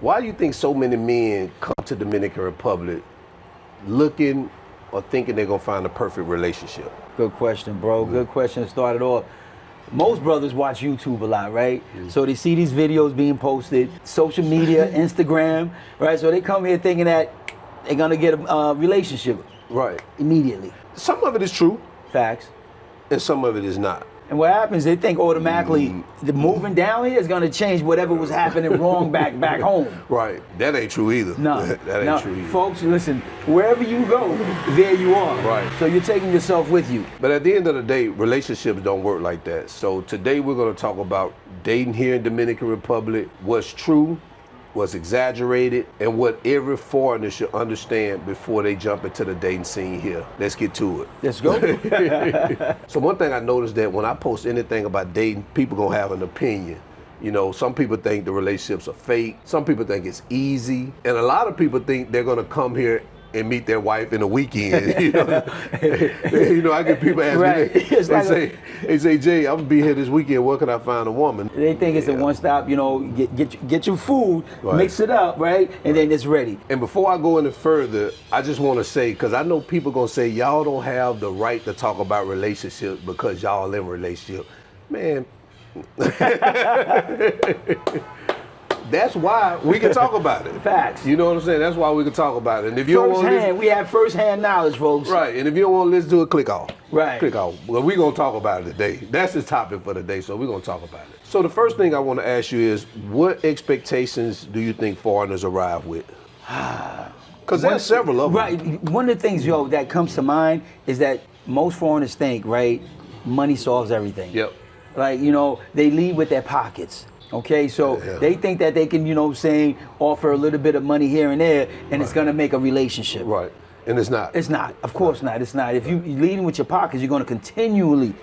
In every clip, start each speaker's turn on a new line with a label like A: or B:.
A: Why do you think so many men come to Dominican Republic looking or thinking they're gonna find a perfect relationship?
B: Good question, bro. Good question to start it off. Most brothers watch YouTube a lot, right? So they see these videos being posted, social media, Instagram, right? So they come here thinking that they're gonna get a relationship
A: Right.
B: immediately.
A: Some of it is true,
B: Facts.
A: and some of it is not.
B: And what happens, they think automatically the moving down here is gonna change whatever was happening wrong back home.
A: Right. That ain't true either.
B: No,
A: that ain't true either.
B: Folks, listen, wherever you go, there you are.
A: Right.
B: So you're taking yourself with you.
A: But at the end of the day, relationships don't work like that. So today we're going to talk about dating here in Dominican Republic, what's true, what's exaggerated, and what every foreigner should understand before they jump into the dating scene here. Let's get to it.
B: Let's go.
A: So one thing I noticed that when I post anything about dating, people gonna have an opinion. You know, some people think the relationships are fake. Some people think it's easy. And a lot of people think they're gonna come here and meet their wife in a weekend. You know, I get people ask
B: Right.
A: me, they say, Jay, I'm gonna be here this weekend. Where can I find a woman?
B: They think it's a one-stop, you know, get your food, mix it up, right? And then it's ready.
A: And before I go any further, I just want to say, because I know people gonna say y'all don't have the right to talk about relationships because y'all in a relationship. Man, that's why we can talk about it.
B: Facts.
A: You know what I'm saying? That's why we can talk about it. And if you don't want to listen,
B: we have first-hand knowledge, folks.
A: right, and if you don't want to listen to it, click off.
B: Right.
A: Click off. Well, we're going to talk about it today. That's the topic for today, so we're going to talk about it. So the first thing I want to ask you is, what expectations do you think foreigners arrive with? Because there's several of them.
B: Right. One of the things, that comes to mind is that most foreigners think, right, money solves everything.
A: Yep.
B: Like, they lead with their pockets. Okay, so they think that they can, offer a little bit of money here and there, and it's gonna make a relationship.
A: Right, and it's not.
B: It's not. Of course not. It's not. If you're leading with your pockets, you're gonna continually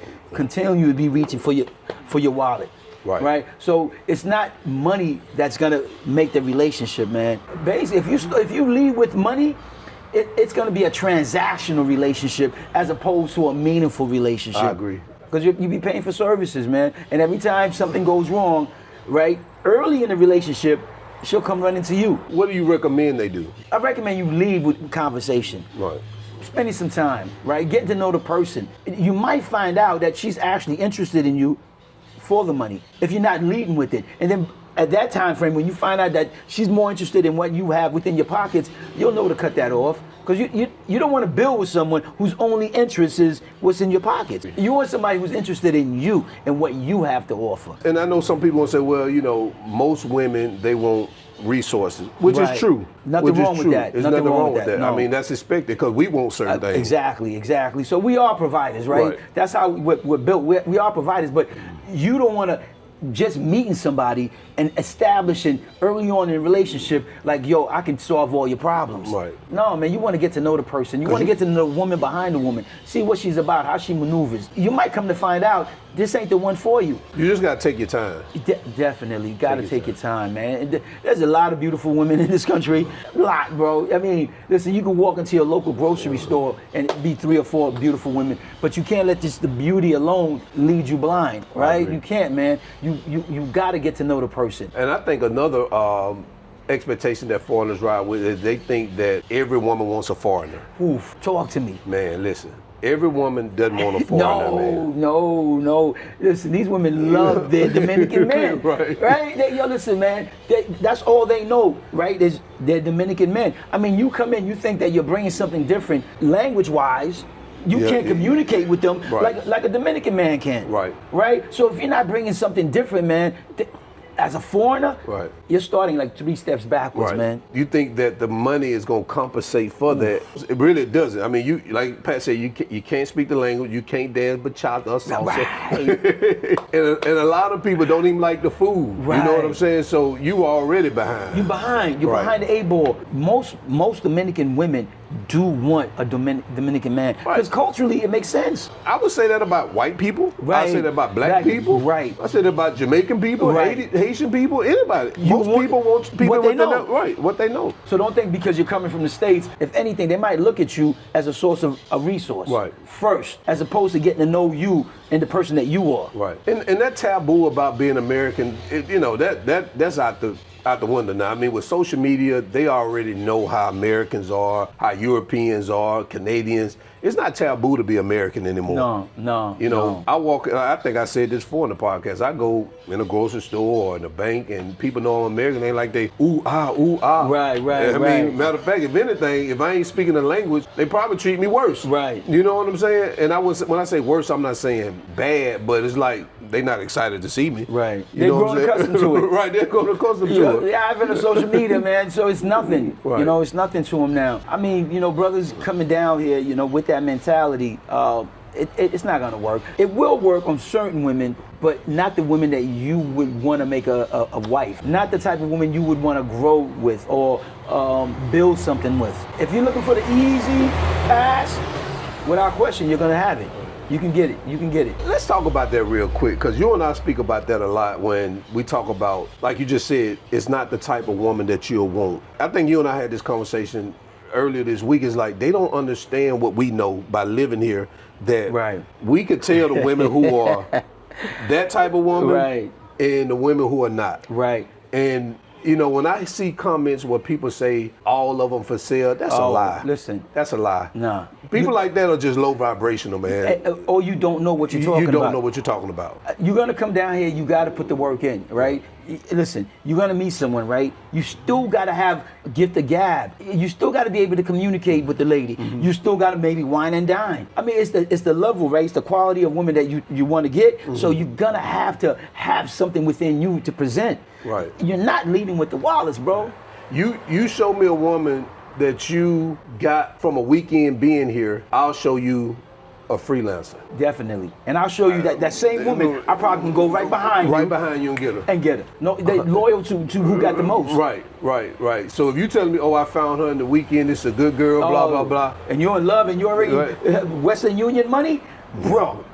B: be reaching for your wallet.
A: Right.
B: Right. So it's not money that's gonna make the relationship, man. Basically, if you lead with money, it's gonna be a transactional relationship as opposed to a meaningful relationship.
A: I agree.
B: Because you be paying for services, man. And every time something goes wrong, right, early in the relationship, she'll come running to you.
A: What do you recommend they do?
B: I recommend you lead with conversation.
A: Right.
B: Spending some time, right? Getting to know the person. You might find out that she's actually interested in you for the money if you're not leading with it. And then at that time frame, when you find out that she's more interested in what you have within your pockets, you'll know to cut that off. Because you don't want to build with someone whose only interest is what's in your pockets. You want somebody who's interested in you and what you have to offer.
A: And I know some people will say, well, most women, they want resources, which is true.
B: Nothing wrong with that.
A: There's nothing wrong with that. No. I mean, that's expected because we want certain things.
B: Exactly. So we are providers, right? That's how we're built. We are providers, but you don't want to just meeting somebody and establishing early on in a relationship like, yo, I can solve all your problems.
A: Right.
B: No, man, you want to get to know the person. You want to get to know the woman behind the woman. See what she's about, how she maneuvers. You might come to find out this ain't the one for you.
A: You just got to take your time.
B: Definitely. You got to take your time, man. There's a lot of beautiful women in this country. A lot, bro. I mean, listen, you can walk into your local grocery store and be 3 or 4 beautiful women, but you can't let just the beauty alone lead you blind, right? You can't, man. You got to get to know the person.
A: And I think another expectation that foreigners ride with is they think that every woman wants a foreigner.
B: Oof, talk to me.
A: Man, listen. Every woman doesn't want a foreigner, man.
B: No. Listen, these women love their Dominican men.
A: Right.
B: Listen, man. That's all they know, right? They're Dominican men. I mean, you come in, you think that you're bringing something different language-wise. You can't communicate with them like a Dominican man can. Right? So if you're not bringing something different, man, as a foreigner, you're starting like 3 steps backwards, man.
A: You think that the money is going to compensate for that? It really doesn't. I mean, you like Pat said, you can't speak the language, you can't dance bachata or salsa. and a lot of people don't even like the food. You know what I'm saying? So you already behind.
B: You're behind the 8 ball. Most Dominican women do want a Dominican man because culturally it makes sense.
A: I would say that about white people. I say that about black people. I say that about Jamaican people, Haitian people, anybody. Most people want people
B: what they know.
A: What they know.
B: So don't think because you're coming from the States, if anything, they might look at you as a source of a resource first, as opposed to getting to know you and the person that you are.
A: And that taboo about being American, that's out the out the window now. I mean, with social media, they already know how Americans are, how Europeans are, Canadians. It's not taboo to be American anymore.
B: No.
A: You know, I think I said this before in the podcast. I go in a grocery store or in a bank and people know I'm American. They like ooh, ah.
B: Right.
A: I mean, matter of fact, if anything, if I ain't speaking the language, they probably treat me worse.
B: Right.
A: You know what I'm saying? And when I say worse, I'm not saying bad, but it's like they not excited to see me.
B: Right.
A: You
B: They're
A: know what I'm
B: growing
A: saying?
B: accustomed to it.
A: Right, they're growing accustomed to it.
B: Yeah, I've been on social media, man, so it's nothing.
A: Right.
B: You know, it's nothing to them now. I mean, you know, brothers coming down here, you know, with that mentality, it's not gonna work. It will work on certain women, but not the women that you would want to make a wife. Not the type of woman you would want to grow with or build something with. If you're looking for the easy pass, without question, you're gonna have it. You can get it.
A: Let's talk about that real quick, because you and I speak about that a lot when we talk about, like you just said, it's not the type of woman that you'll want. I think you and I had this conversation earlier this week. Is like they don't understand what we know by living here, that we could tell the women who are that type of woman and the women who are not.
B: Right.
A: And you know, when I see comments where people say all of them for sale, that's a lie.
B: Listen.
A: That's a lie.
B: Nah.
A: People like that are just low vibrational, man.
B: Or you don't know what you're talking about.
A: You don't know what you're talking about.
B: You're going to come down here, you got to put the work in, right? Listen, you're going to meet someone, right? You still got to have gift of gab. You still got to be able to communicate with the lady. Mm-hmm. You still got to maybe wine and dine. I mean, it's the level, right? It's the quality of woman that you want to get. Mm-hmm. So you're going to have something within you to present.
A: Right.
B: You're not leading with the wallets, bro.
A: You show me a woman that you got from a weekend being here, I'll show you a freelancer.
B: Definitely. And I'll show you that same woman, I probably can go right behind you.
A: Right behind you and get her.
B: And get her. No, they loyal to who got the most.
A: Right. So if you telling me, I found her in the weekend, it's a good girl, blah, blah, blah.
B: And you're in love and you already Western Union money, bro.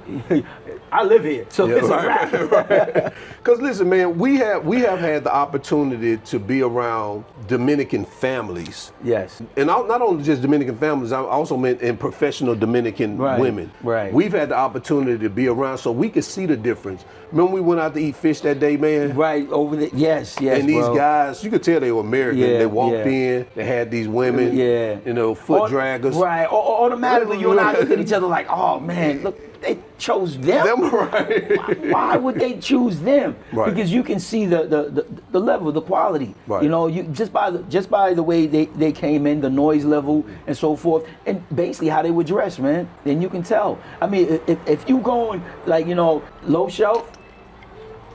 B: I live here, so it's a wrap.
A: Because listen, man, we have had the opportunity to be around Dominican families.
B: Yes.
A: And not only just Dominican families, I also meant in professional Dominican women.
B: Right.
A: We've had the opportunity to be around so we could see the difference. Remember we went out to eat fish that day, man?
B: Right, over the, yes,
A: and these guys, you could tell they were American. They walked in, they had these women, you know, foot draggers.
B: Right, automatically you and I look at each other like, oh man, look, they chose them.
A: Right.
B: Why would they choose them?
A: Right.
B: Because you can see the level, the quality.
A: Right.
B: You know, you just by the way they came in, the noise level and so forth, and basically how they were dressed, man. Then you can tell. I mean, if you going like, you know, low shelf,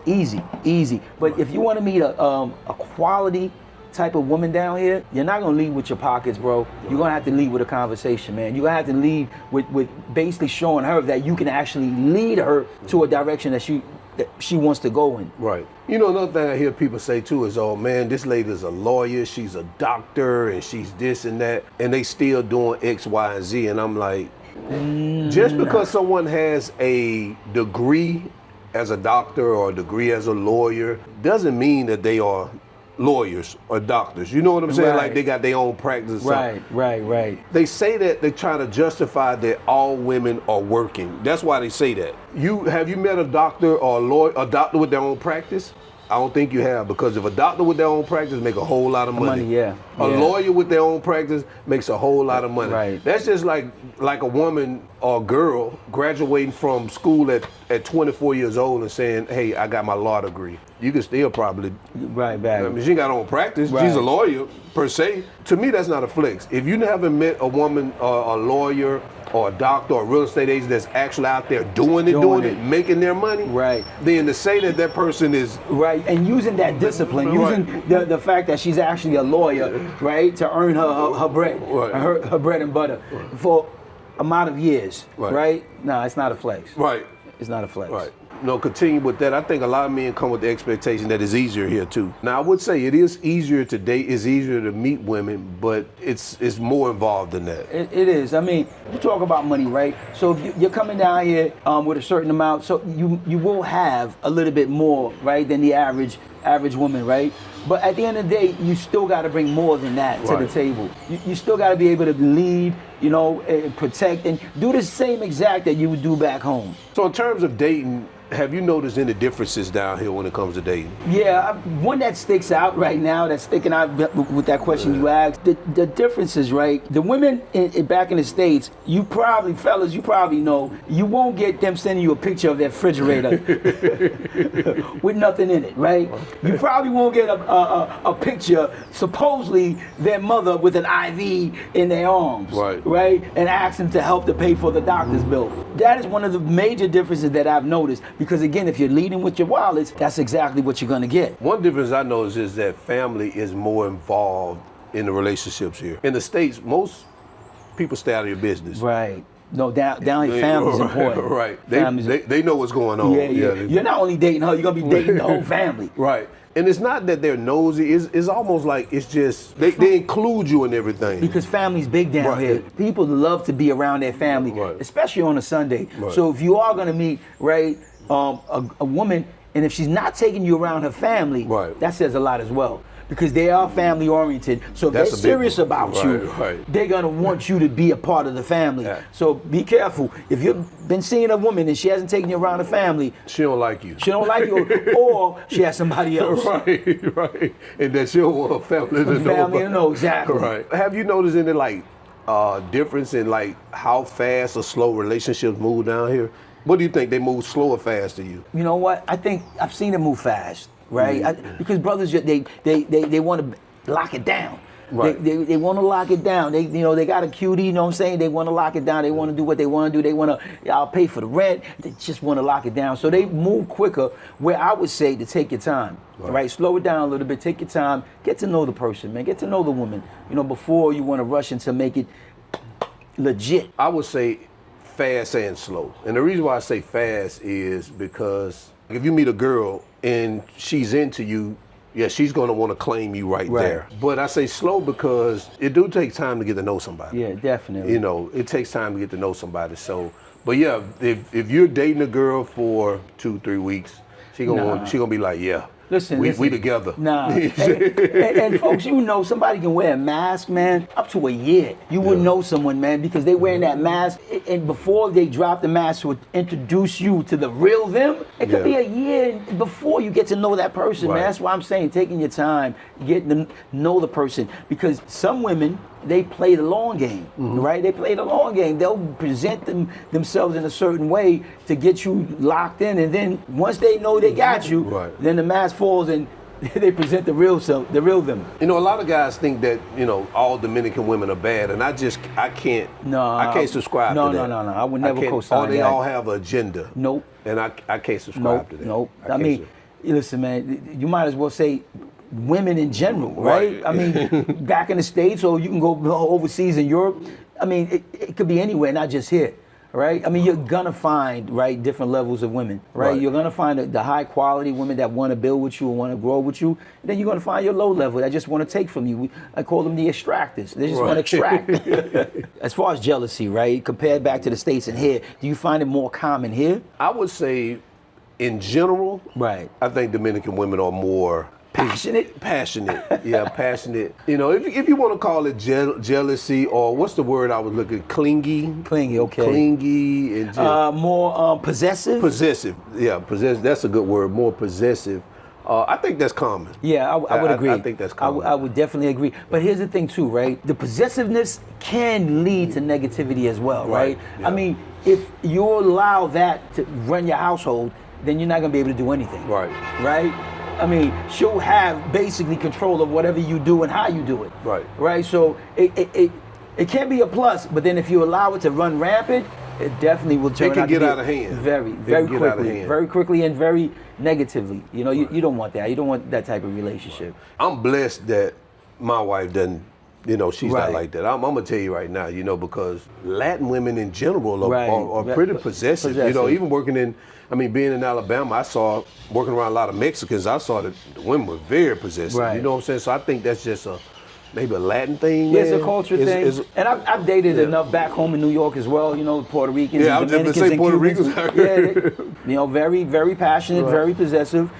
B: easy. But if you want to meet a quality type of woman down here, you're not gonna lead with your pockets, bro. You're gonna have to lead with a conversation, man. You're gonna have to lead with basically showing her that you can actually lead her to a direction that she wants to go in.
A: Right. You know, another thing I hear people say too is, oh man, this lady's a lawyer, she's a doctor, and she's this and that, and they still doing X, Y, and Z. And I'm like, just because someone has a degree as a doctor or a degree as a lawyer doesn't mean that they are lawyers or doctors. You know what I'm saying?
B: Right.
A: Like they got their own practice.
B: Right.
A: They say that they try to justify that all women are working. That's why they say that. Have you met a doctor or a lawyer, a doctor with their own practice? I don't think you have, because if a doctor with their own practice make a whole lot of money. A lawyer with their own practice makes a whole lot of money.
B: Right.
A: That's just like a woman or a girl graduating from school at 24 years old and saying, hey, I got my law degree. You can still probably
B: back.
A: I mean, she ain't got her own practice. She's a lawyer per se. To me, that's not a flex. If you haven't met a woman, a lawyer, or a doctor or a real estate agent that's actually out there doing it, making their money, then to say that person is
B: and using that discipline, using the fact that she's actually a lawyer, right, to earn her bread, her bread and butter for amount of years, right? No, it's not a flex.
A: Right.
B: It's not a flex.
A: Right. No, continue with that. I think a lot of men come with the expectation that it's easier here too. Now, I would say it is easier to date, it's easier to meet women, but it's more involved than that.
B: It is. I mean, you talk about money, right? So if you're coming down here with a certain amount, so you will have a little bit more, right, than the average woman, right? But at the end of the day, you still got to bring more than that to the table. You still got to be able to lead, you know, and protect, and do the same exact that you would do back home.
A: So in terms of dating, Have you noticed any differences down here when it comes to dating?
B: Yeah, one that sticks out right now, that's sticking out with that question you asked, the difference is, right, the women back in the States, fellas, you probably know, you won't get them sending you a picture of their refrigerator with nothing in it, right? You probably won't get a picture, supposedly their mother with an IV in their arms, right? And ask them to help to pay for the doctor's bill. That is one of the major differences that I've noticed. Because again, if you're leading with your wallets, that's exactly what you're gonna get.
A: One difference I noticed is that family is more involved in the relationships here. In the States, most people stay out of your business.
B: Right. No, down here, family's important.
A: Right. They know what's going on.
B: Yeah. You're not only dating her, you're gonna be dating the whole family.
A: Right. And it's not that they're nosy, it's almost like it's just, they include you in everything.
B: Because family's big down here. People love to be around their family, especially on a Sunday. So if you are gonna meet, right, a woman, and if she's not taking you around her family, that says a lot as well. Because they are family oriented, so if they're serious about you, they're gonna want you to be a part of the family. So be careful. If you've been seeing a woman and she hasn't taken you around the family,
A: she don't like you.
B: She don't like you, or she has somebody else.
A: Right. And that she don't want her family to know.
B: Family to know, exactly.
A: Right. Have you noticed any difference in how fast or slow relationships move down here? What do you think? They move slow or fast to you? You
B: know what? I think I've seen them move fast, right? Because brothers, they want to lock it down. Right. They want to lock it down. They got a cutie, you know what I'm saying? They want to lock it down. They want to do what they want to do. They want to, I'll pay for the rent. They just want to lock it down. So they move quicker, where I would say to take your time, right? Slow it down a little bit, take your time, get to know the person, man. Get to know the woman, before you want to rush into make it legit.
A: I would say fast and slow. And the reason why I say fast is because if you meet a girl and she's into you, she's going to want to claim you right there. But I say slow because it do take time to get to know somebody.
B: Yeah, definitely.
A: It takes time to get to know somebody. So, but yeah, if you're dating a girl for 2-3 weeks, she gonna be like,
B: Listen,
A: we together.
B: Nah. and folks, somebody can wear a mask, man, up to a year. You wouldn't know someone, man, because they wearing that mask, and before they drop the mask to introduce you to the real them, it could be a year before you get to know that person, man. That's why I'm saying taking your time, getting to know the person, because some women, they play the long game, right? They play the long game. They'll present themselves in a certain way to get you locked in, and then once they know they got you, then the mask falls and they present the real them.
A: A lot of guys think that all Dominican women are bad, and I can't subscribe to that.
B: No. I would never co-sign that.
A: They all have an agenda.
B: Nope.
A: And I can't subscribe to that.
B: Nope. I mean, listen, man, you might as well say women in general, right? I mean, back in the States, or you can go overseas in Europe. I mean, it could be anywhere, not just here, right? I mean, you're gonna find, different levels of women, right? You're gonna find the high quality women that want to build with you and want to grow with you. And then you're gonna find your low level that just want to take from you. I call them the extractors. They just want to extract. As far as jealousy, right? Compared back to the States and here, do you find it more common here?
A: I would say, in general, I think Dominican women are more
B: passionate.
A: Yeah, passionate. If you want to call it jealousy, or what's the word I was looking? Clingy, okay. Clingy and
B: more possessive.
A: Yeah, possessive. That's a good word. More possessive. I think that's common.
B: Yeah, I would agree.
A: I think that's common.
B: I would definitely agree. But here's the thing too, right? The possessiveness can lead to negativity as well, right? Yeah. I mean, if you allow that to run your household, then you're not gonna be able to do anything. Right? I mean, she'll have basically control of whatever you do and how you do it. Right? So it can be a plus, but then if you allow it to run rampant, it definitely will turn out to be...
A: It can get out of hand.
B: Very quickly and very negatively. You don't want that. You don't want that type of relationship.
A: I'm blessed that my wife doesn't, she's not like that. I'm gonna tell you right now, because Latin women in general are pretty possessive. Even being in Alabama, I saw, working around a lot of Mexicans, I saw that the women were very possessive. You know what I'm saying? So I think that's just maybe a Latin thing.
B: Yeah, it's a culture thing. And I've dated enough back home in New York as well, Puerto Ricans and Dominicans and
A: Puerto
B: Cubans.
A: Ricans.
B: Very, very passionate, very possessive.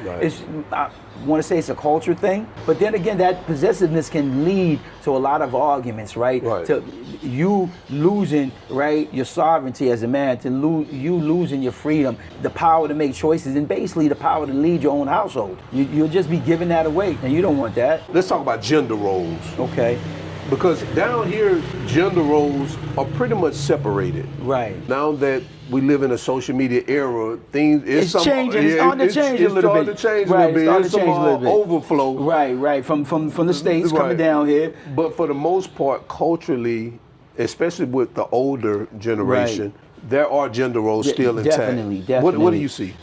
B: want to say it's a culture thing, but then again, that possessiveness can lead to a lot of arguments, right? To you losing, right, your sovereignty as a man, to you losing your freedom, the power to make choices, and basically the power to lead your own household. You'll just be giving that away, and you don't want that.
A: Let's talk about gender roles.
B: Okay.
A: Because down here, gender roles are pretty much separated.
B: Right.
A: Now that we live in a social media era, things
B: it's changing. It's starting to change a little bit.
A: It's starting to change a little bit.
B: It's starting to change a little bit.
A: Overflow.
B: Right. From the States coming down here.
A: But for the most part, culturally, especially with the older generation, there are gender roles still intact.
B: Definitely.
A: What do you see?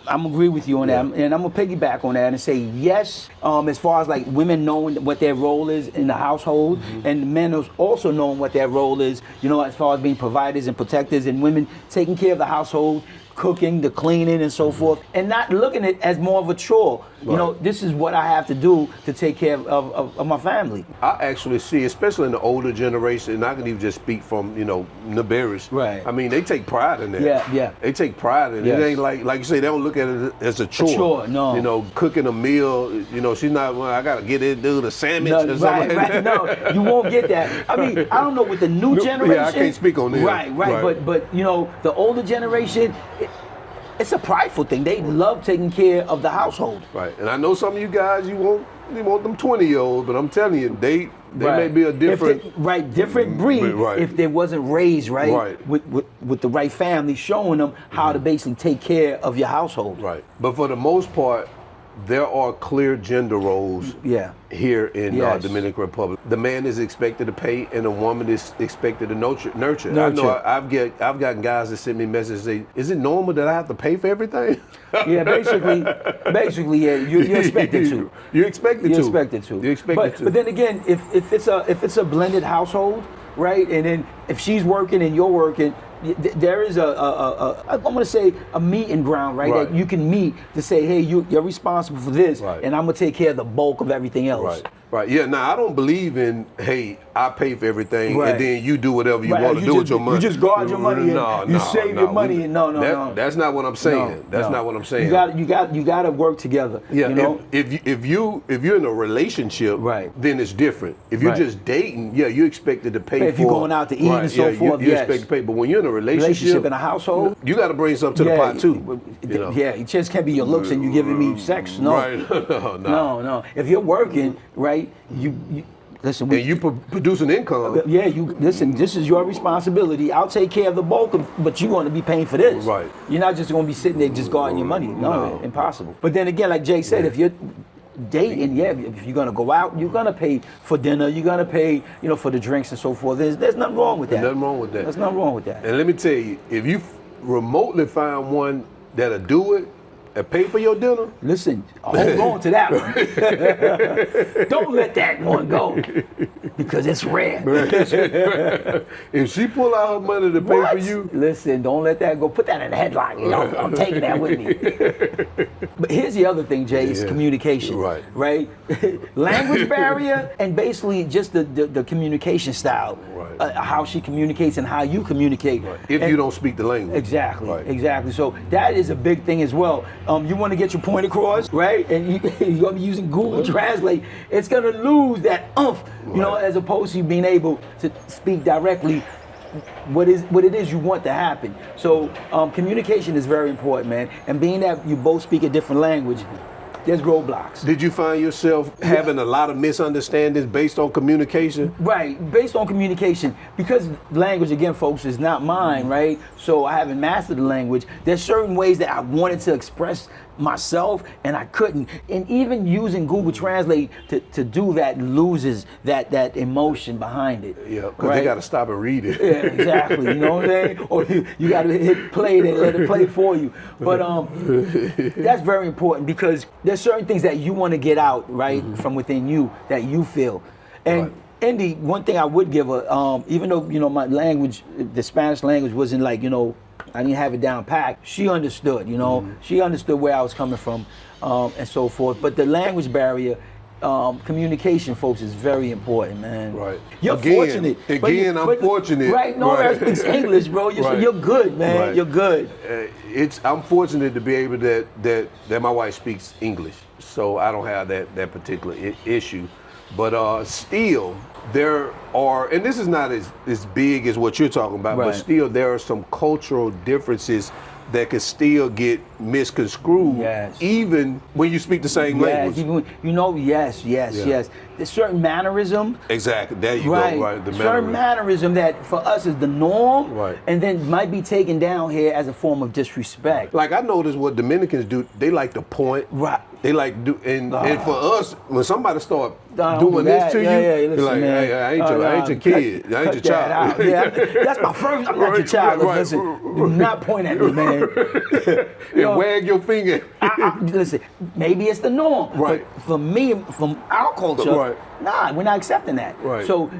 B: I'm agree with you on that, and I'm gonna piggyback on that and say yes. As far as like women knowing what their role is in the household, and men also knowing what their role is, you know, as far as being providers and protectors, and women taking care of the household, cooking, the cleaning, and so forth, and not looking at it as more of a chore. You know, this is what I have to do to take care of my family.
A: I actually see, especially in the older generation, and I can even just speak from, you know, Naberish.
B: Right.
A: I mean, they take pride in that.
B: Yeah.
A: They take pride in it.
B: Yes.
A: It ain't like you say, they don't look at it as a chore.
B: A chore, no.
A: You know, cooking a meal, you know, she's not, well, I got to get in, do the sandwich or something like that.
B: No, you won't get that. I mean, I don't know with the new generation.
A: Yeah, I can't speak on this.
B: Right. But you know, the older generation, it's a prideful thing. They love taking care of the household.
A: Right, and I know some of you guys, you want them 20-year-olds, but I'm telling you, they may be a different...
B: different breed if they wasn't raised with the right family showing them how to basically take care of your household.
A: Right, but for the most part, there are clear gender roles here in Dominican Republic. The man is expected to pay, and the woman is expected to nurture. I know I've gotten guys that send me messages say, "Is it normal that I have to pay for everything?"
B: Yeah, basically, yeah. You're expected to.
A: You're expected to.
B: You're expected to.
A: You're expected to.
B: But then again, if it's a blended household, right, and then if she's working and you're working, there is I want to say a meeting ground, right? That you can meet to say, hey, you're responsible for this, and I'm gonna take care of the bulk of everything else.
A: Right. Yeah. Now I don't believe in, hey, I pay for everything, and then you do whatever you want to do with your money.
B: You just guard your money. You save your money. No.
A: That's not what I'm saying. That's not what I'm saying.
B: You got to work together. Yeah. You know?
A: If you're in a relationship, then it's different. If you're just dating, you're expected to pay.
B: If you're going out to eat and so forth,
A: you're expected to pay. But when you're in a relationship
B: in a household,
A: you got to bring something to the pot too.
B: Yeah, it just can't be your looks and you giving me sex. No. No. If you're working, right, you listen.
A: And you produce an income.
B: Yeah, listen. This is your responsibility. I'll take care of the bulk, but you're going to be paying for this.
A: Right.
B: You're not just going to be sitting there just guarding your money. No, impossible. But then again, like Jay said, if you're dating, if you're gonna go out, you're gonna pay for dinner, you're gonna pay, for the drinks and so forth. There's nothing wrong with that.
A: There's nothing wrong with that.
B: There's nothing wrong with that.
A: And let me tell you, if you remotely find one that'll do it and pay for your dinner,
B: listen, hold on to that one. Don't let that one go, because it's rare.
A: If she pull out her money to pay for you,
B: listen, don't let that go. Put that in the headline. I'm taking that with me. But here's the other thing, Jay, is communication. Right? Language barrier, and basically just the communication style. How she communicates and how you communicate.
A: If you don't speak the language.
B: Exactly. So that is a big thing as well. You want to get your point across, right? And you're going to be using Google Translate. It's going to lose that oomph, as opposed to you being able to speak directly what it is you want to happen. So communication is very important, man. And being that you both speak a different language, there's roadblocks.
A: Did you find yourself having a lot of misunderstandings based on communication?
B: Right, based on communication. Because language, again, folks, is not mine, right? So I haven't mastered the language. There's certain ways that I wanted to express myself and I couldn't. And even using Google Translate to do that loses that emotion behind it.
A: Yeah, because they got to stop and read it.
B: Yeah, exactly. You know what I'm saying? Or you got to hit play and let it play for you. But that's very important, because there's certain things that you want to get out, right, from within you that you feel. And Indy, one thing I would give her, even though, my language, the Spanish language wasn't like, I didn't have it down packed, she understood, she understood where I was coming from, and so forth. But the language barrier, communication, folks, is very important, man.
A: Right.
B: You're fortunate.
A: I'm fortunate.
B: Right, no one speaks English, bro. You're good, man. You're good.
A: I'm fortunate to be able that my wife speaks English. so I don't have that particular issue. But still, there are, and this is not as big as what you're talking about, but still there are some cultural differences that can still get misconstrued, even when you speak the same language.
B: Even when, yes. There's certain mannerism.
A: Exactly, there you go, right. The
B: certain mannerism that for us is the norm,
A: right,
B: and then might be taken down here as a form of disrespect.
A: Like I noticed what Dominicans do, they like to point.
B: Right.
A: They like do, and for us, when somebody start doing this to you, you're like, hey, I ain't your kid, I ain't your child.
B: That's my first. I'm not your child. Listen, do not point at me, man.
A: And wag your finger.
B: Listen, maybe it's the norm.
A: Right.
B: But for me, from our culture, nah, we're not accepting that.
A: Right.
B: So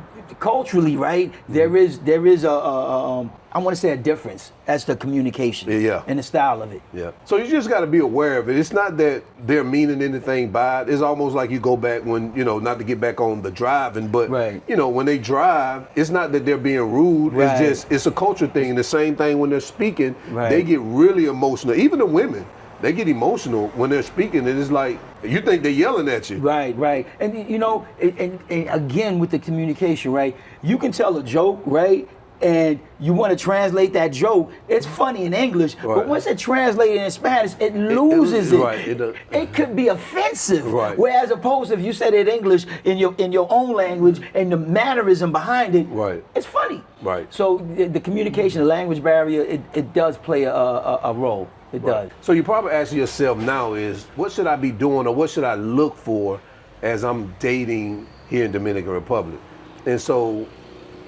B: culturally, right, there is a I want to say a difference as to communication and the style of it.
A: Yeah. So you just got to be aware of it. It's not that they're meaning anything by it. It's almost like you go back when, not to get back on the driving, but, when they drive, it's not that they're being rude. It's just, it's a culture thing. And the same thing when they're speaking, they get really emotional. Even the women, they get emotional when they're speaking, and it's like, you think they're yelling at you.
B: Right. And, and again, with the communication, right, you can tell a joke, right, and you want to translate that joke. It's funny in English, but once it translated in Spanish, it loses it. It could be offensive.
A: Right.
B: Whereas opposed if you said it in English in your own language and the mannerism behind it, it's funny.
A: Right.
B: So the communication, the language barrier, it does play a role. It does.
A: So you probably ask yourself now is, what should I be doing or what should I look for as I'm dating here in Dominican Republic? And so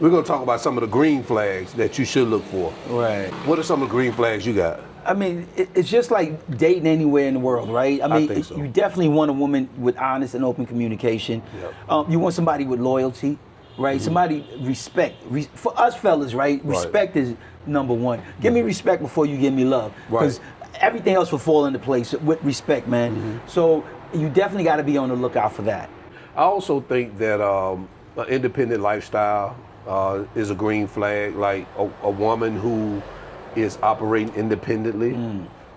A: we're going to talk about some of the green flags that you should look for.
B: Right.
A: What are some of the green flags you got?
B: I mean, it's just like dating anywhere in the world, right? I mean,
A: think so.
B: You definitely want a woman with honest and open communication. Yep. You want somebody with loyalty, right? Mm-hmm. Somebody respect. For us fellas, right? Respect is number one. Give me respect before you give me love. Because everything else will fall into place with respect, man. Mm-hmm. So you definitely got to be on the lookout for that.
A: I also think that an independent lifestyle is a green flag, like a woman who is operating independently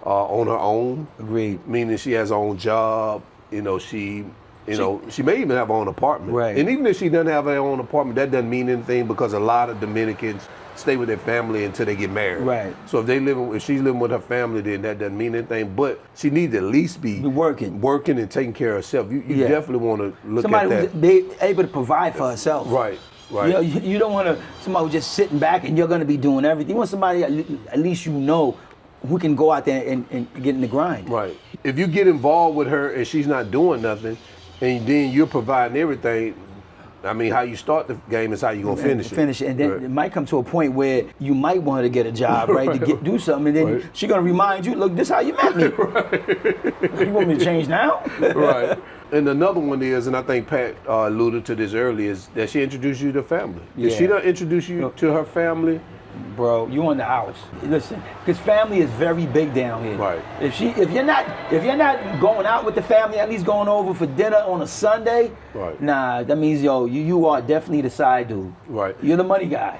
A: on her own.
B: Agreed.
A: Meaning she has her own job. She may even have her own apartment.
B: Right.
A: And even if she doesn't have her own apartment, that doesn't mean anything because a lot of Dominicans stay with their family until they get married.
B: Right.
A: So if she's living with her family, then that doesn't mean anything. But she needs to at least be working and taking care of herself. You definitely want to look
B: somebody
A: at that.
B: Somebody who's able to provide for herself.
A: Right.
B: You don't want somebody who's just sitting back and you're going to be doing everything. You want somebody at least who can go out there and get in the grind.
A: Right. If you get involved with her and she's not doing nothing, and then you're providing everything, I mean, how you start the game is how you're going to finish it.
B: And then it might come to a point where you might want her to get a job, to do something, and then she's going to remind you, look, this is how you met me. You want me to change now?
A: Right. And another one is, and I think Pat alluded to this earlier, is that she introduced you to family. If she don't introduce you to her family,
B: bro, you on the house. Listen, because family is very big down here.
A: Right.
B: If you're not going out with the family, at least going over for dinner on a Sunday, nah, that means you are definitely the side dude.
A: Right.
B: You're the money guy.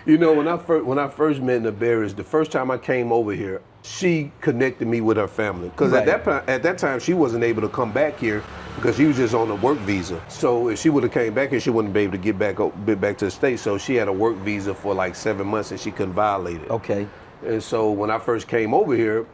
A: When I first met Naberis, the first time I came over here, she connected me with her family. Because at that time, she wasn't able to come back here because she was just on a work visa. So if she would have came back here, she wouldn't be able to get back to the States. So she had a work visa for like 7 months and she couldn't violate it.
B: Okay.
A: And so when I first came over here,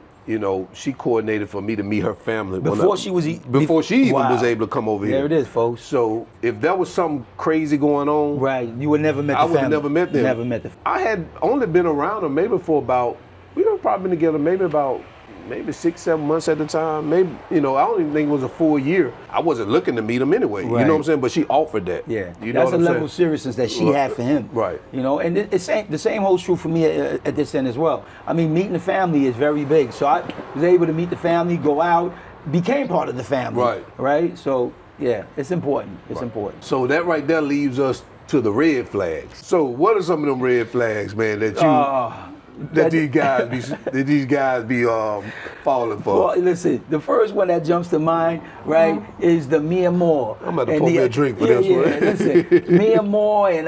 A: she coordinated for me to meet her family.
B: Before she even
A: was able to come over here.
B: There it is, folks.
A: So if there was something crazy going on,
B: you would never met the family.
A: I would have never met them.
B: Never met them.
A: I had only been around them maybe for about, we were probably been together maybe 6-7 months at the time. Maybe, I don't even think it was a full year. I wasn't looking to meet him anyway. You know what I'm saying? But she offered that.
B: Yeah.
A: That's
B: a level of seriousness that she had for him.
A: Right.
B: And the same holds true for me at this end as well. I mean, meeting the family is very big. So I was able to meet the family, go out, became part of the family.
A: Right.
B: Right? So, yeah, it's important. It's important.
A: So that right there leaves us to the red flags. So what are some of them red flags, man, that these guys be falling for?
B: Well, listen, the first one that jumps to mind, is the me and more.
A: I'm about to pour me a drink for this one.
B: Listen, me and more and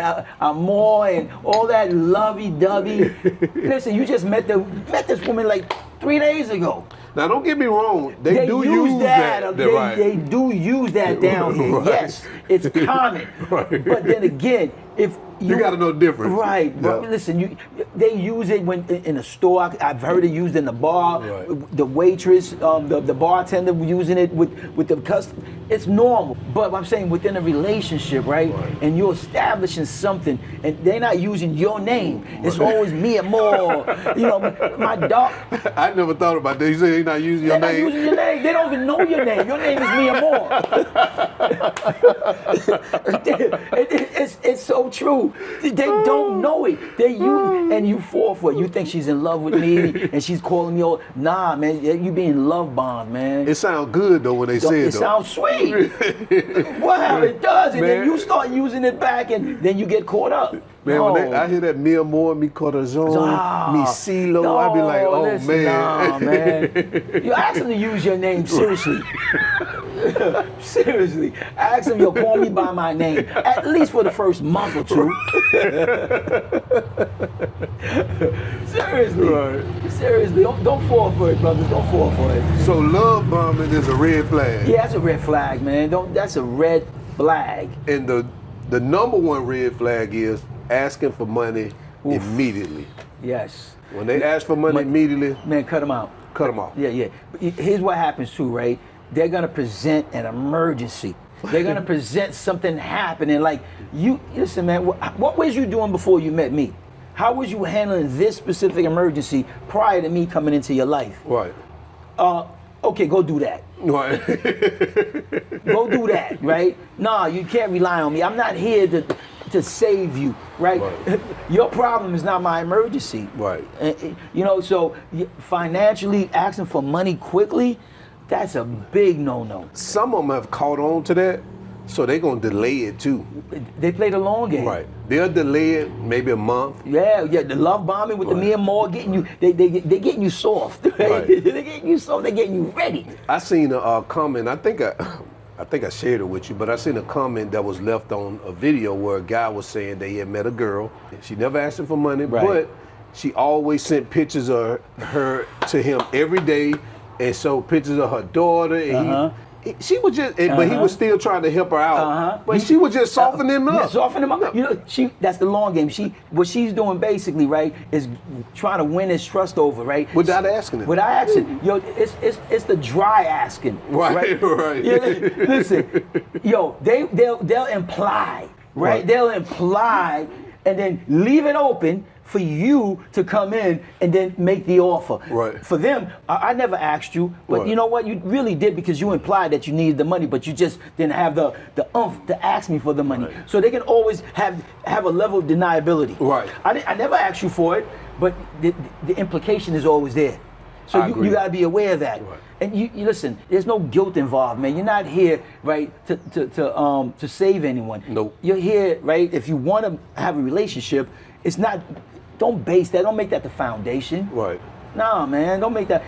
B: more and all that lovey-dovey. Listen, you just met this woman like 3 days ago.
A: Now, don't get me wrong. They do use that.
B: They do use that down here.
A: Right.
B: Yes, it's common.
A: Right.
B: But then again, if
A: you got to know the difference.
B: Right.
A: Yeah.
B: But listen, they use it when in a store. I've heard it used in the bar.
A: Right.
B: The waitress, the bartender using it with the customer. It's normal. But I'm saying within a relationship, right? And you're establishing something, and they're not using your name. It's always me and more. You know, my dog.
A: I never thought about that. You say they're not using your name.
B: They're not using your name. They don't even know your name. Your name is me and more. It's so true. They don't know it. They use, and you fall for it. You think she's in love with me, and she's calling me all. Nah, man, you being love bombed, man.
A: It sounds good though when they say it.
B: It sounds sweet. Wow, it does, and then you start using it back, and then you get caught up.
A: Man, when I hear that mi amor, mi corazón, mi cielo, I be like, oh,
B: listen,
A: man.
B: Nah, man. You ask them to use your name seriously. Seriously. Ask them, call me by my name, at least for the first month or two. Seriously.
A: Right.
B: Seriously. Don't fall for it, brothers. Don't fall for it.
A: So love bombing is a red flag.
B: Yeah, that's a red flag, man. That's a red flag.
A: And the number one red flag is asking for money immediately.
B: Yes.
A: When they ask for money immediately,
B: man, cut them out.
A: Cut them off.
B: Yeah. But here's what happens too, right? They're gonna present an emergency. They're gonna present something happening. Like listen, man. What was you doing before you met me? How was you handling this specific emergency prior to me coming into your life?
A: Right.
B: Okay, go do that.
A: Right.
B: Go do that, right? Nah, you can't rely on me. I'm not here to save you, right? Your problem is not my emergency.
A: Right.
B: So financially asking for money quickly, that's a big no-no.
A: Some of them have caught on to that, so they're going to delay it too.
B: They play the long game.
A: Right. They'll delay it maybe a month.
B: Yeah, the love bombing with the me and more getting you, they getting you soft. Right? They're getting you soft, they're getting you ready.
A: I seen a comment, I think I shared it with you, but I seen a comment that was left on a video where a guy was saying that he had met a girl. She never asked him for money, but she always sent pictures of her to him every day, and so pictures of her daughter. And she was just, but he was still trying to help her out. But she was just softening him up.
B: Softening him up. You know, that's the long game. What she's doing basically, right, is trying to win his trust over, right?
A: Without asking him.
B: Without asking. It's the dry asking.
A: Right.
B: Yeah, listen, they'll imply, right?
A: Right.
B: They'll imply and then leave it open for you to come in and then make the offer.
A: Right.
B: For them, I never asked you, but you know what? You really did, because you implied that you needed the money, but you just didn't have the oomph to ask me for the money.
A: Right.
B: So they can always have a level of deniability.
A: Right.
B: I never asked you for it, but the implication is always there. So you got to be aware of that.
A: Right.
B: And you listen, there's no guilt involved, man. You're not here, right, to save anyone.
A: Nope.
B: You're here, right, if you want to have a relationship. It's not, don't make that the foundation.
A: Right.
B: Nah, man, don't make that,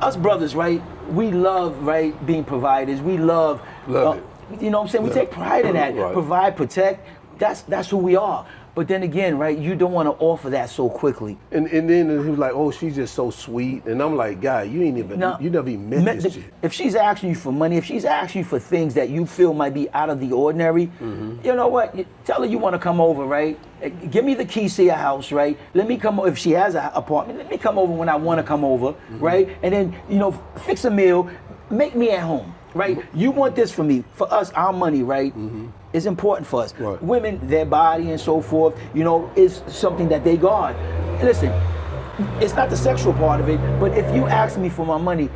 B: us brothers, right, we love, right, being providers. We love
A: it.
B: You know what I'm saying? We take pride in that.
A: Right.
B: Provide, protect, that's who we are. But then again, right, you don't want to offer that so quickly.
A: And then he was like, oh, she's just so sweet. And I'm like, guy, you never even met this chick.
B: If she's asking you for money, if she's asking you for things that you feel might be out of the ordinary, you know what? Tell her you want to come over, right? Give me the keys to your house, right? Let me come over. If she has an apartment, let me come over when I want to come over, right? And then, fix a meal, make me at home, right? You want this for me. For us, our money, right? Is important for us.
A: Right.
B: Women, their body and so forth, is something that they guard. Listen, it's not the sexual part of it, but if you ask me for my money,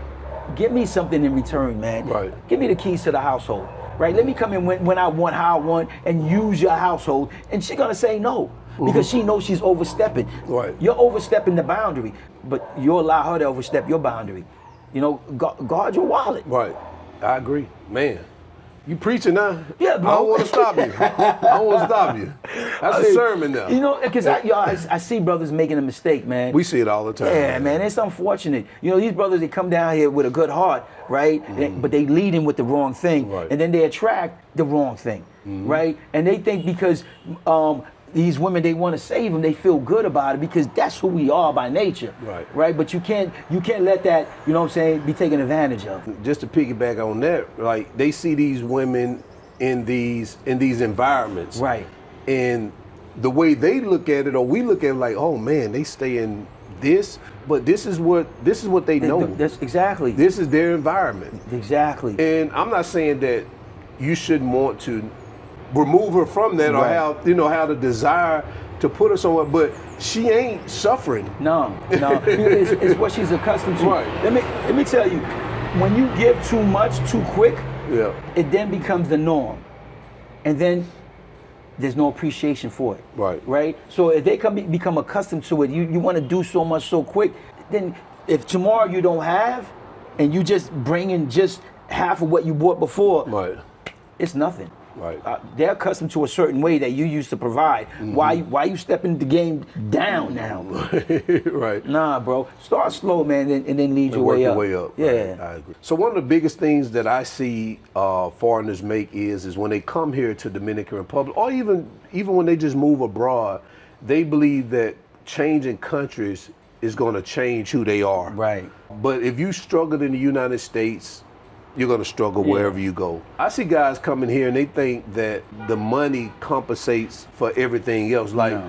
B: give me something in return, man.
A: Right.
B: Give me the keys to the household, right? Let me come in when I want, how I want, and use your household. And she's gonna say no, because she knows she's overstepping.
A: Right.
B: You're overstepping the boundary, but you allow her to overstep your boundary. Guard your wallet.
A: Right. I agree. Man. You preaching now?
B: Yeah, bro.
A: I don't want to stop you. I don't want to stop you. That's a sermon now.
B: Because I see brothers making a mistake, man.
A: We see it all the time.
B: Yeah, man, it's unfortunate. These brothers, they come down here with a good heart, right? But they lead in with the wrong thing.
A: Right.
B: And then they attract the wrong thing, right? And they think because these women, they want to save them. They feel good about it because that's who we are by nature. Right. But you can't let that, you know what I'm saying, be taken advantage of.
A: Just to piggyback on that, like they see these women in these environments.
B: Right.
A: And the way they look at it, or we look at it like, oh man, they stay in this, but this is what they know.
B: That's exactly.
A: This is their environment.
B: Exactly.
A: And I'm not saying that you shouldn't want to remove her from that or have the desire to put her somewhere, but she ain't suffering.
B: No. It's what she's accustomed to.
A: Right.
B: Let me tell you, when you give too much too quick, it then becomes the norm, and then there's no appreciation for it. Right. So if they become accustomed to it, you want to do so much so quick. Then if tomorrow you don't have, and you just bring in just half of what you bought before, it's nothing.
A: Right.
B: They're accustomed to a certain way that you used to provide. Why you stepping the game down now?
A: Right.
B: Nah, bro. Start slow, man, and then lead your way up.
A: Work your way up.
B: Yeah.
A: Right. I agree. So one of the biggest things that I see foreigners make is when they come here to Dominican Republic, or even when they just move abroad, they believe that changing countries is going to change who they are.
B: Right.
A: But if you struggled in the United States, you're going to struggle wherever you go. I see guys coming here and they think that the money compensates for everything else. Like,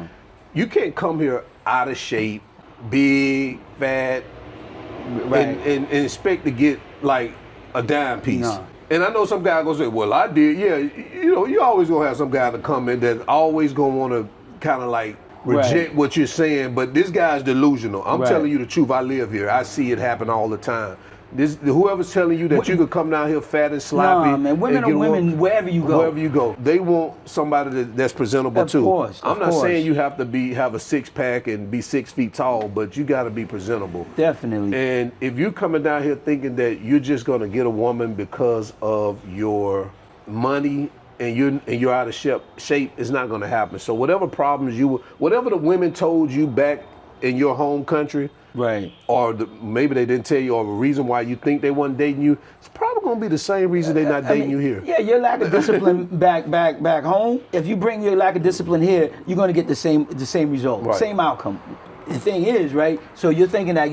A: you can't come here out of shape, big, fat, and expect to get like a dime piece.
B: No.
A: And I know some guy gonna say, well, I did. Yeah, you always gonna have some guy to come in that always gonna want to kind of like reject what you're saying, but this guy's delusional. I'm telling you the truth. I live here. I see it happen all the time. Whoever's telling you that you could come down here fat and sloppy.
B: Nah, man, women are women wherever you go.
A: Wherever you go. They want somebody that's presentable too.
B: Of course.
A: I'm not saying you have to have a six pack and be 6 feet tall, but you got to be presentable.
B: Definitely.
A: And if you're coming down here thinking that you're just going to get a woman because of your money and you're out of shape, it's not going to happen. So whatever problems whatever the women told you back in your home country, or maybe they didn't tell you, or the reason why you think they weren't dating you, it's probably going to be the same reason they're not dating you here.
B: Yeah, your lack of discipline back home. If you bring your lack of discipline here, you're going to get the same result, same outcome. The thing is, right? So you're thinking that,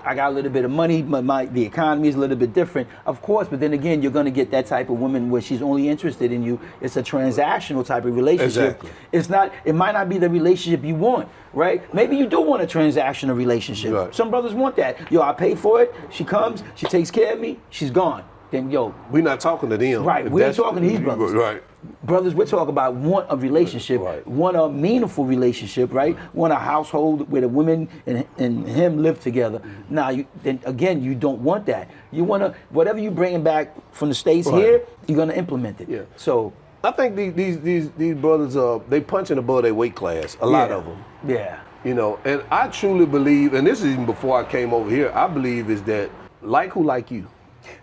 B: I got a little bit of money, but the economy is a little bit different, of course. But then again, you're going to get that type of woman where she's only interested in you. It's a transactional type of relationship.
A: Exactly.
B: It might not be the relationship you want, right? Maybe you do want a transactional relationship.
A: Right.
B: Some brothers want that. I pay for it. She comes, she takes care of me, she's gone. Then
A: we're not talking to them.
B: Right. We ain't talking to these brothers.
A: Right.
B: Brothers, we're talking about want a relationship, want a meaningful relationship, right? Want a household where the women and him live together. Now, then again, you don't want that. You want to, whatever you bringing back from the States here, you're going to implement it.
A: Yeah.
B: So
A: I think these brothers, they punching above their weight class, a lot of them.
B: Yeah.
A: And I truly believe, and this is even before I came over here, I believe is that like who like you.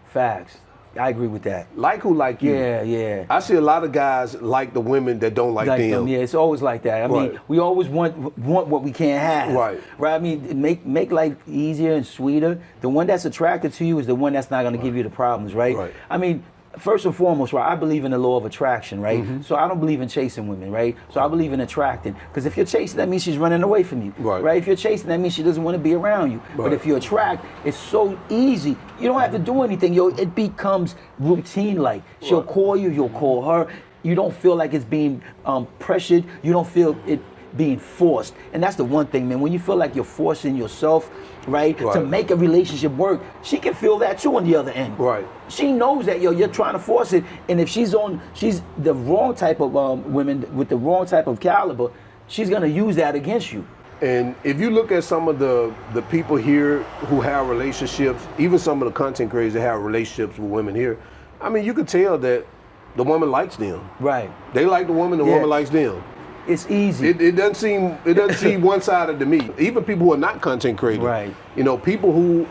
B: Facts. I agree with that.
A: Like who like you.
B: Yeah.
A: I see a lot of guys like the women that don't like them.
B: Yeah, it's always like that. I mean, we always want what we can't have.
A: Right.
B: I mean, make life easier and sweeter. The one that's attracted to you is the one that's not going to give you the problems, right? I mean, first and foremost, I believe in the law of attraction, right? So I don't believe in chasing women, right? So I believe in attracting. Because if you're chasing, that means she's running away from you, right? If you're chasing, that means she doesn't want to be around you. But if you attract, it's so easy. You don't have to do anything. It becomes routine-like. She'll call you, you'll call her. You don't feel like it's being pressured. You don't feel it being forced. And that's the one thing, man. When you feel like you're forcing yourself, to make a relationship work, she can feel that too on the other end. She knows that you're trying to force it, and if she's the wrong type of women with the wrong type of caliber, she's gonna use that against you.
A: And if you look at some of the people here who have relationships, even some of the content creators that have relationships with women here, I mean, you can tell that the woman likes them. They like the woman, the woman likes them.
B: It's easy.
A: It doesn't seem one-sided to me. Even people who are not content creators, people who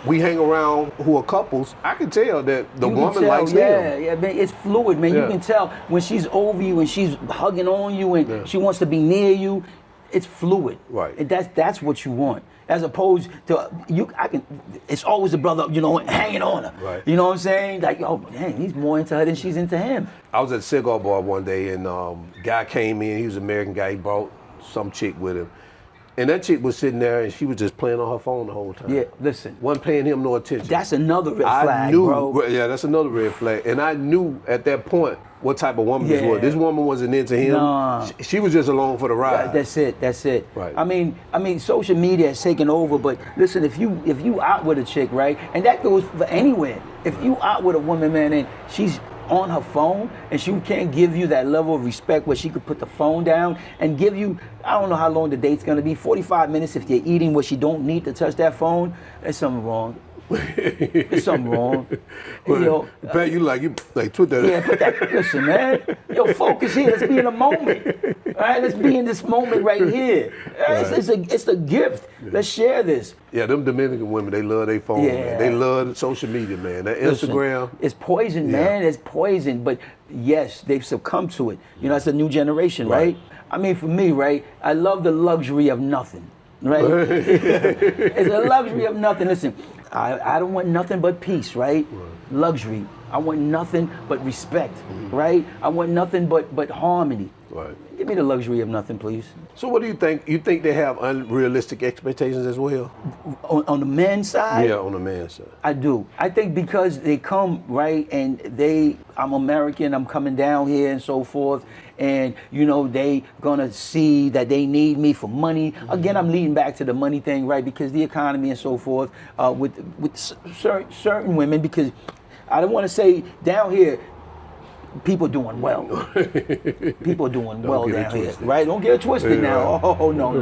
A: we hang around who are couples, I can tell that the woman likes them.
B: Yeah, man, it's fluid, man. You can tell when she's over you and she's hugging on you and she wants to be near you. it's fluid.
A: Right.
B: And that's what you want. As opposed to it's always the brother, hanging on her.
A: Right.
B: You know what I'm saying? Like, oh, dang, he's more into her than she's into him.
A: I was at the cigar bar one day, and guy came in. He was an American guy. He brought some chick with him. And that chick was sitting there, and she was just playing on her phone the whole time.
B: Yeah, listen.
A: Wasn't paying him no attention.
B: That's another red flag,
A: I knew,
B: bro.
A: Yeah, that's another red flag. And I knew at that point what type of woman this was. This woman wasn't into him.
B: Nah.
A: She was just along for the ride.
B: That's it.
A: Right.
B: I mean, social media has taken over, but listen, if you out with a chick, right, and that goes for anywhere. If you out with a woman, man, and she's on her phone and she can't give you that level of respect where she could put the phone down and give you, I don't know how long the date's gonna be, 45 minutes if you're eating where she don't need to touch that phone, there's something wrong. There's something wrong.
A: Pat, you like put that.
B: Yeah, put that. Listen, man. Yo, focus here. Let's be in the moment. All right, let's be in this moment right here. Right. It's a gift. Yeah. Let's share this.
A: Yeah, them Dominican women, they love their phone.
B: Yeah.
A: Man. They love social media, man. That Instagram.
B: Listen, it's poison, man. It's poison. But yes, they've succumbed to it. It's a new generation, right? I mean, for me, right, I love the luxury of nothing. Right? It's a luxury of nothing. Listen, I don't want nothing but peace, right? Luxury. I want nothing but respect, right? I want nothing but harmony.
A: Right.
B: Give me the luxury of nothing, please.
A: So what do you think? You think they have unrealistic expectations as well?
B: On the men's side?
A: Yeah, on the man's side.
B: I do. I think because they come, right, and I'm American, I'm coming down here and so forth, and, they gonna see that they need me for money. Again, I'm leading back to the money thing, right, because the economy and so forth, with certain women, because I don't want to say down here, people doing well. People doing well down here, right? Don't get it twisted now. Oh, no.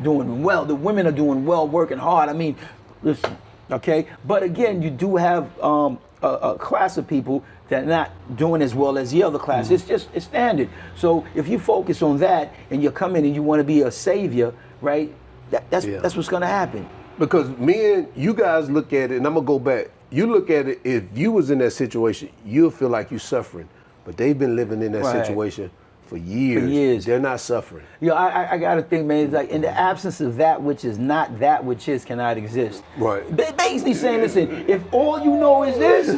B: Doing well. The women are doing well, working hard. I mean, listen, okay? But again, you do have a class of people that are not doing as well as the other class. It's standard. So if you focus on that and you come in and you want to be a savior, right? That's what's going to happen.
A: Because you guys look at it, and I'm going to go back. You look at it, if you was in that situation, you'll feel like you're suffering. But they've been living in that situation for years. They're not suffering.
B: I got to think, man, it's like in the absence of that which is not, that which is cannot exist.
A: Right.
B: Basically saying, listen, if all you know is this,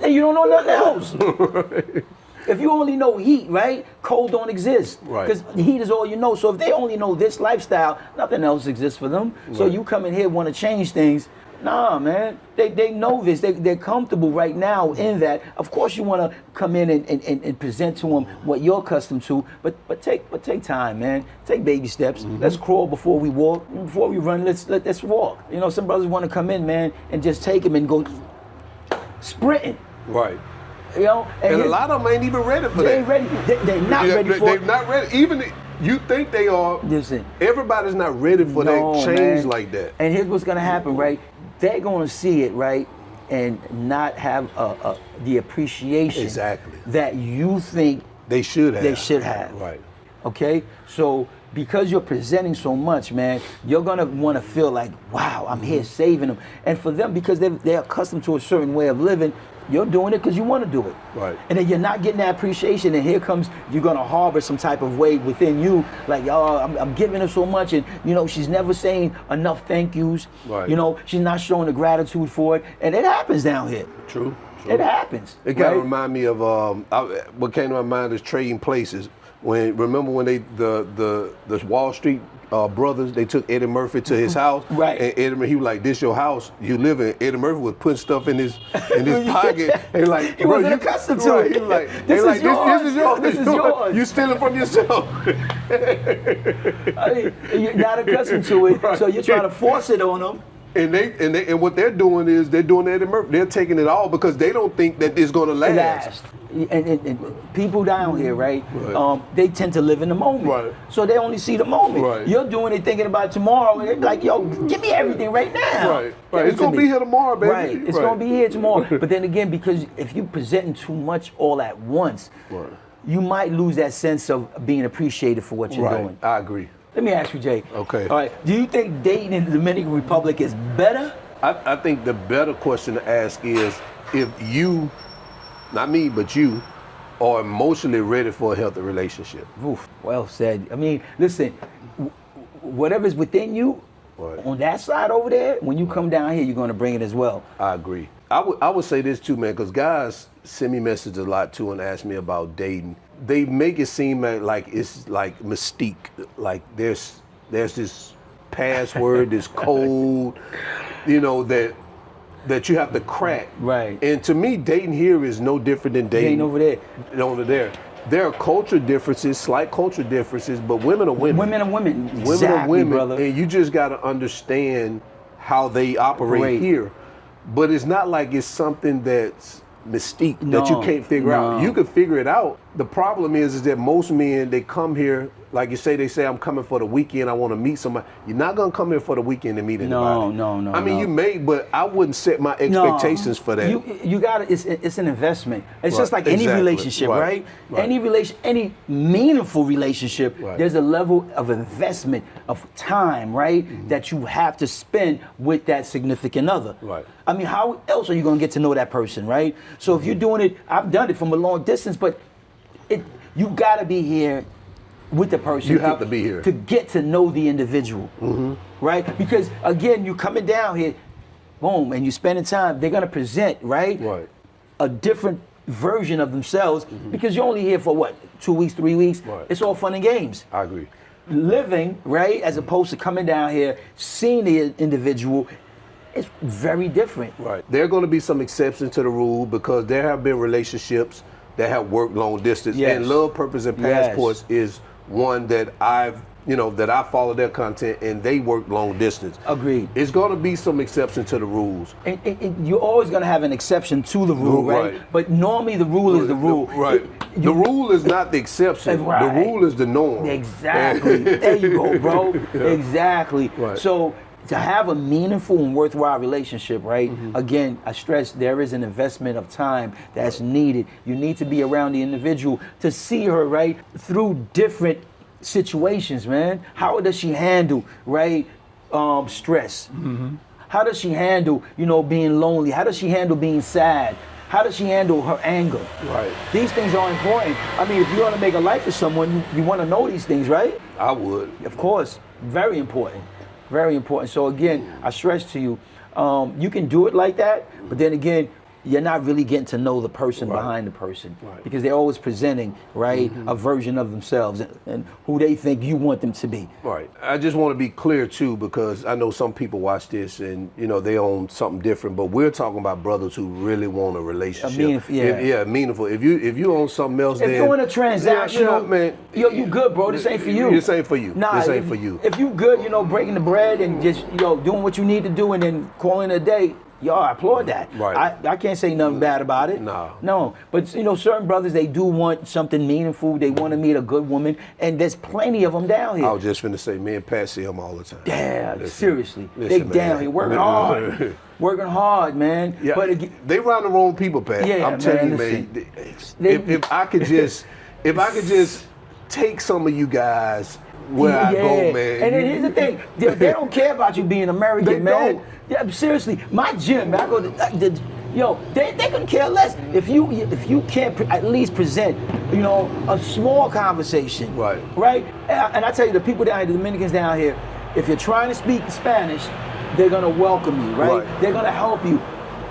B: then you don't know nothing else. Right. If you only know heat, right, cold don't exist.
A: Right.
B: Because heat is all you know. So if they only know this lifestyle, nothing else exists for them. Right. So you come in here, want to change things. Nah, man. They know this. They're comfortable right now in that. Of course, you want to come in and present to them what you're accustomed to, but take time, man. Take baby steps. Let's crawl before we walk. Before we run, let's walk. Some brothers want to come in, man, and just take them and go sprinting.
A: Right.
B: And
A: a lot of them ain't even ready for that.
B: They ain't ready. They're not ready for it.
A: They're not ready. Even you think they are.
B: Listen.
A: Everybody's not ready for that change like that.
B: And here's what's gonna happen, right? They're gonna see it, right, and not have the appreciation that you think
A: they should have.
B: Right. Okay? So because you're presenting so much, man, you're gonna want to feel like, wow, I'm here saving them. And for them, because they're accustomed to a certain way of living, you're doing it because you want to do it.
A: Right.
B: And then you're not getting that appreciation, and here comes, you're going to harbor some type of way within you, like, I'm giving her so much, and, she's never saying enough thank yous.
A: Right.
B: She's not showing the gratitude for it. And it happens down here.
A: True.
B: It happens.
A: It kind of remind me of, what came to my mind is Trading Places. Remember when the Wall Street brothers, they took Eddie Murphy to his house,
B: right?
A: And Eddie, he was like, "This your house, you live in." Eddie Murphy was putting stuff in his pocket, and like,
B: he wasn't accustomed to it.
A: He was like,
B: "This is yours.
A: This is yours. You stealing from yourself."
B: I mean, you're not accustomed to it, so you're trying to force it on them.
A: And what they're doing is they're doing Eddie Murphy. They're taking it all because they don't think that it's going to last.
B: And people down here, right? They tend to live in the moment.
A: Right.
B: So they only see the moment.
A: Right.
B: You're doing it thinking about tomorrow, and they're like, yo, give me everything right now.
A: Right. It's going to be here tomorrow, baby.
B: Right. It's going to be here tomorrow. But then again, because if you're presenting too much all at once, you might lose that sense of being appreciated for what you're doing.
A: I agree.
B: Let me ask you, Jay.
A: Okay.
B: All right. Do you think dating in the Dominican Republic is better?
A: I think the better question to ask is if you, not me, but you, are emotionally ready for a healthy relationship.
B: Oof, well said. I mean, listen, whatever's within you,
A: Right.
B: on that side over there, when you come down here, you're going to bring it as well.
A: I agree. I would say this too, man, because guys send me messages a lot too and ask me about dating. They make it seem like it's like mystique, like there's this password, this code, that you have to crack.
B: Right.
A: And to me, dating here is no different than dating
B: over there.
A: Over there. There are culture differences, slight culture differences, but women are women.
B: Women are women.
A: Women
B: Exactly,
A: are women,
B: brother.
A: and you just got to understand how they operate
B: Great.
A: here. But it's not like it's something that's mystique that you can't figure out. You can figure it out. The problem is that most men, they come here, like you say, they say, I'm coming for the weekend, I want to meet somebody. You're not going to come here for the weekend to meet anybody.
B: No.
A: I mean, you may, but I wouldn't set my expectations for that.
B: You got to, it's an investment. It's
A: Right,
B: just like any
A: exactly.
B: relationship,
A: Right,
B: right? Any meaningful relationship,
A: Right.
B: there's a level of investment of time, right? That you have to spend with that significant other.
A: Right.
B: I mean, how else are you going to get to know that person, right? So if you're doing it, I've done it from a long distance, but you got to be here with the person.
A: You have to be here
B: to get to know the individual, right? Because again, you coming down here, boom, and you spending time. They're gonna present, right?
A: Right.
B: A different version of themselves because you're only here for what, 2 weeks, 3 weeks.
A: Right.
B: It's all fun and games.
A: I agree.
B: Living, right, as opposed to coming down here, seeing the individual, it's very different.
A: Right. There are going to be some exceptions to the rule because there have been relationships that have worked long distance.
B: Yes.
A: And Love, Purpose, and Passports is one that I follow their content and they work long distance.
B: Agreed.
A: It's going to be some exception to the rules.
B: And you're always going to have an exception to the rule, right?
A: Right.
B: But normally the rule is the rule.
A: Right. The rule is not the exception.
B: Right.
A: The rule is the norm.
B: Exactly. There you go, bro.
A: Yeah.
B: Exactly.
A: Right.
B: So to have a meaningful and worthwhile relationship, right? Again, I stress there is an investment of time that's needed. You need to be around the individual to see her, right, through different situations, man. How does she handle, right, stress? How does she handle, being lonely? How does she handle being sad? How does she handle her anger?
A: Right.
B: These things are important. I mean, if you want to make a life for someone, you want to know these things, right?
A: I would.
B: Of course. Very important. Very important. So again, I stress to you, you can do it like that, but then again, you're not really getting to know the person behind the person because they're always presenting, right, a version of themselves and who they think you want them to be.
A: Right. I just want to be clear too, because I know some people watch this and they own something different, but we're talking about brothers who really want a relationship. Meaningful. If you own something else,
B: if you're in a transactional,
A: man,
B: you good, bro. This ain't for you.
A: This ain't for you.
B: Nah,
A: this ain't for you.
B: If you good, breaking the bread and just doing what you need to do and then calling it a day. I applaud that.
A: Right.
B: I can't say nothing bad about it. No. But certain brothers, they do want something meaningful. They want to meet a good woman, and there's plenty of them down here.
A: I was just finna say, me and Pat see them all the time.
B: Yeah, seriously.
A: Listen,
B: they
A: man.
B: down here working hard. Working hard, man.
A: Yeah,
B: but
A: they around the wrong people, Pat.
B: Yeah,
A: I'm telling you, man. If I could just take some of you guys where I go, man.
B: And then here's the thing, they don't care about you being American,
A: They
B: man.
A: don't.
B: Yeah, seriously, my gym, man, I go to, they couldn't care less if you can't at least present, a small conversation.
A: Right.
B: Right? And I tell you, the people down here, the Dominicans down here, if you're trying to speak Spanish, they're gonna welcome you, right? They're gonna help you.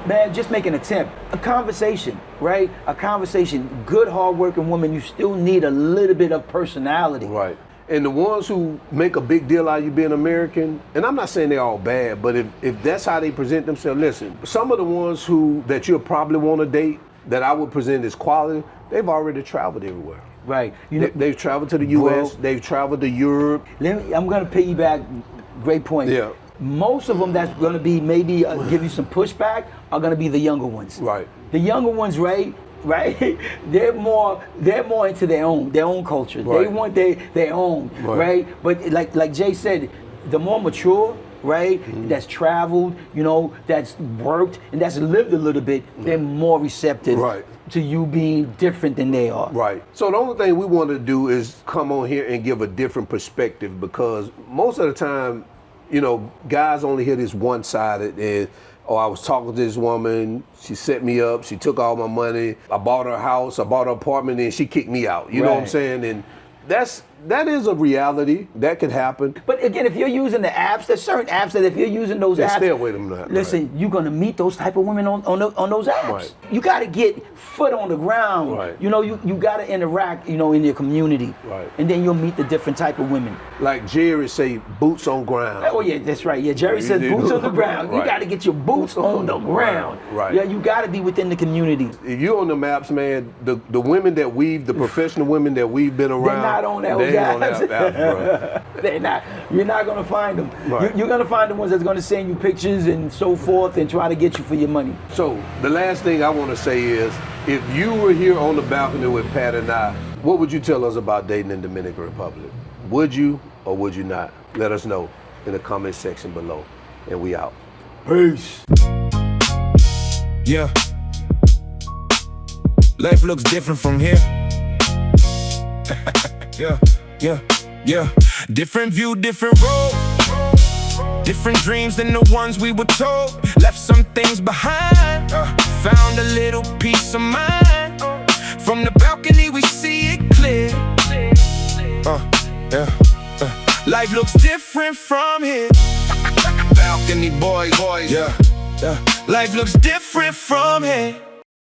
B: Man, just make an attempt. A conversation, right? A conversation. Good, hardworking woman, you still need a little bit of personality.
A: Right. And the ones who make a big deal out of you being American, and I'm not saying they're all bad, but if that's how they present themselves, listen, some of the ones that you'll probably want to date that I would present as quality, they've already traveled everywhere.
B: Right.
A: They've traveled to the U.S., they've traveled to Europe.
B: I'm going to piggyback. Great point.
A: Yeah.
B: Most of them that's going to be maybe give you some pushback are going to be the younger ones.
A: Right.
B: The younger ones, right? They're more into their own culture.
A: Right.
B: They want their own, right? But like Jay said, the more mature, right, that's traveled, that's worked and that's lived a little bit, they're more receptive to you being different than they are.
A: Right. So the only thing we want to do is come on here and give a different perspective because most of the time, guys only hear this one-sided and I was talking to this woman, she set me up, she took all my money, I bought her house, I bought her apartment, and she kicked me out. You know what I'm saying? And that's that is a reality. That could happen.
B: But again, if you're using the apps, there's certain apps that if you're using those apps,
A: stay away from that.
B: Listen, you're gonna meet those type of women on those apps.
A: Right.
B: You got to get foot on the ground.
A: Right.
B: You know, you got to interact. You know, in your community.
A: Right.
B: And then you'll meet the different type of women.
A: Like Jerry say, boots on ground.
B: Oh yeah, that's right. Yeah, Jerry says boots on the ground. You
A: Right.
B: got to get your boots on the ground.
A: Right.
B: Yeah, you got to be within the community.
A: If you're on the maps, man, the women that the professional women that we've been around,
B: They're not on those
A: they ain't on
B: apps.
A: that apps, bro.
B: They're not. You're not gonna find them.
A: Right.
B: You're gonna find the ones that's gonna send you pictures and so forth and try to get you for your money.
A: So the last thing I want to say is, if you were here on the balcony with Pat and I, what would you tell us about dating in Dominican Republic? Would you or would you not? Let us know in the comment section below. And we out.
B: Peace.
C: Yeah. Life looks different from here. Yeah. Different view, different road. Different dreams than the ones we were told. Left some things behind. Found a little peace of mind. From the balcony we see it clear. Life looks different from here. Balcony boys. Yeah. Life looks different from here.